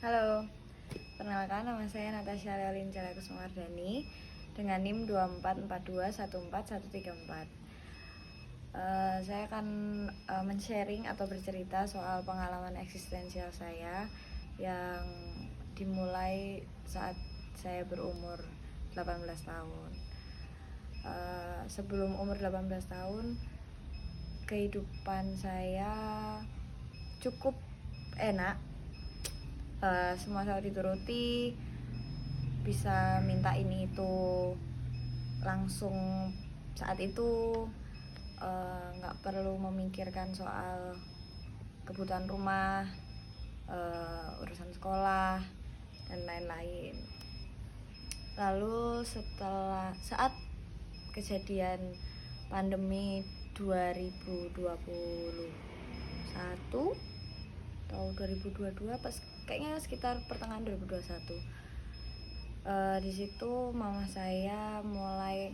Halo, perkenalkan nama saya Natasha Leolin Kusumardani dengan NIM 2442141434. Saya akan men-sharing atau bercerita soal pengalaman eksistensial saya yang dimulai saat saya berumur 18 tahun. Sebelum umur 18 tahun, kehidupan saya cukup enak. Semua selalu dituruti, bisa minta ini itu langsung saat itu, nggak perlu memikirkan soal kebutuhan rumah, urusan sekolah dan lain-lain. Lalu saat kejadian pandemi 2021 atau 2022, pas kayaknya sekitar pertengahan 2021, di situ mama saya mulai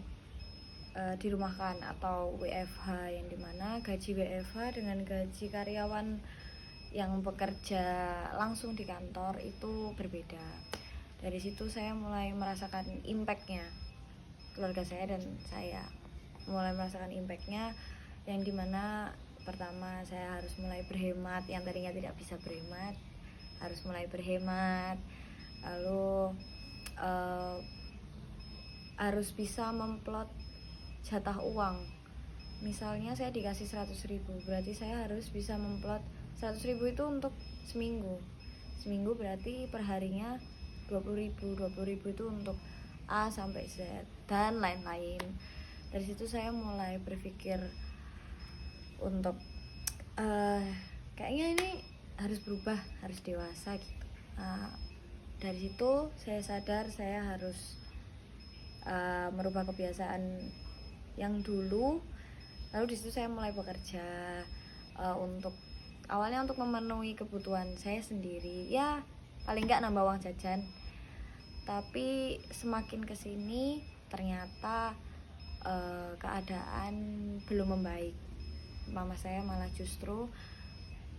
dirumahkan atau WFH, yang dimana gaji WFH dengan gaji karyawan yang bekerja langsung di kantor itu berbeda. Dari situ saya mulai merasakan impactnya, keluarga saya dan saya mulai merasakan impactnya, yang dimana pertama saya harus mulai berhemat, yang tadinya tidak bisa berhemat harus mulai berhemat. Lalu harus bisa memplot jatah uang. Misalnya saya dikasih 100.000, berarti saya harus bisa memplot 100.000 itu untuk seminggu berarti perharinya 20.000 itu untuk A sampai Z dan lain-lain. Dari situ saya mulai berpikir untuk kayaknya ini harus berubah, harus dewasa gitu. Dari situ saya sadar saya harus merubah kebiasaan yang dulu. Lalu di situ saya mulai bekerja, awalnya untuk memenuhi kebutuhan saya sendiri, ya paling nggak nambah uang jajan. Tapi semakin kesini ternyata keadaan belum membaik. Mama saya malah justru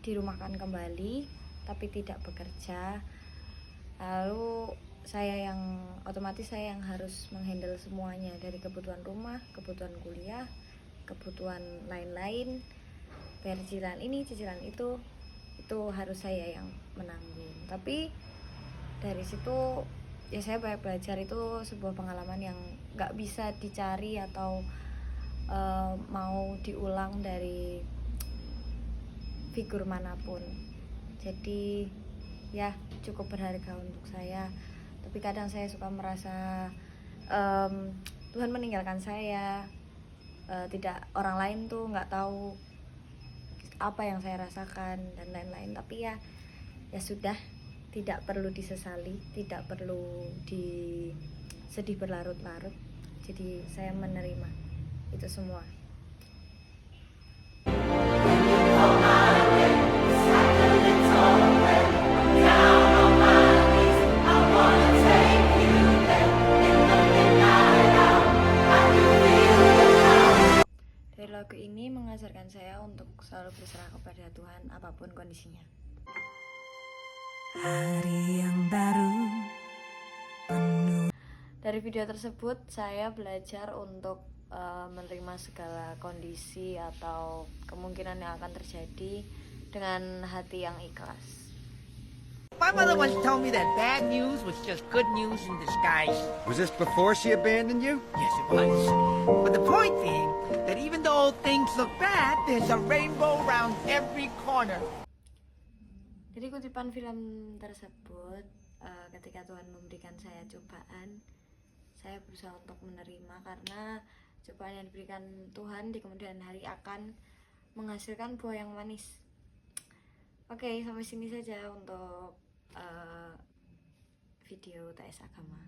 dirumahkan kembali tapi tidak bekerja. Lalu otomatis saya yang harus menghandle semuanya, dari kebutuhan rumah, kebutuhan kuliah, kebutuhan lain-lain, bayar cicilan ini, cicilan itu harus saya yang menanggung. Tapi dari situ ya saya banyak belajar. Itu sebuah pengalaman yang gak bisa dicari atau mau diulang dari figur manapun. Jadi ya cukup berharga untuk saya. Tapi kadang saya suka merasa Tuhan meninggalkan saya. Tidak, orang lain tuh nggak tahu apa yang saya rasakan dan lain-lain. Tapi ya sudah, tidak perlu disesali, tidak perlu disedih berlarut-larut. Jadi saya menerima itu semua. Dari lagu ini mengajarkan saya untuk selalu berserah kepada Tuhan apapun kondisinya. Hari yang baru penuh. Dari video tersebut saya belajar untuk menerima segala kondisi atau kemungkinan yang akan terjadi dengan hati yang ikhlas. My mother once told me that bad news was just good news in disguise. Was this before she abandoned you? Yes, it was. But the point being that even though things look bad, there's a rainbow around every corner. Jadi kutipan film tersebut, ketika Tuhan memberikan saya cobaan, saya berusaha untuk menerima, karena cobaan yang diberikan Tuhan di kemudian hari akan menghasilkan buah yang manis. Oke, sampai sini saja untuk video TS Agama.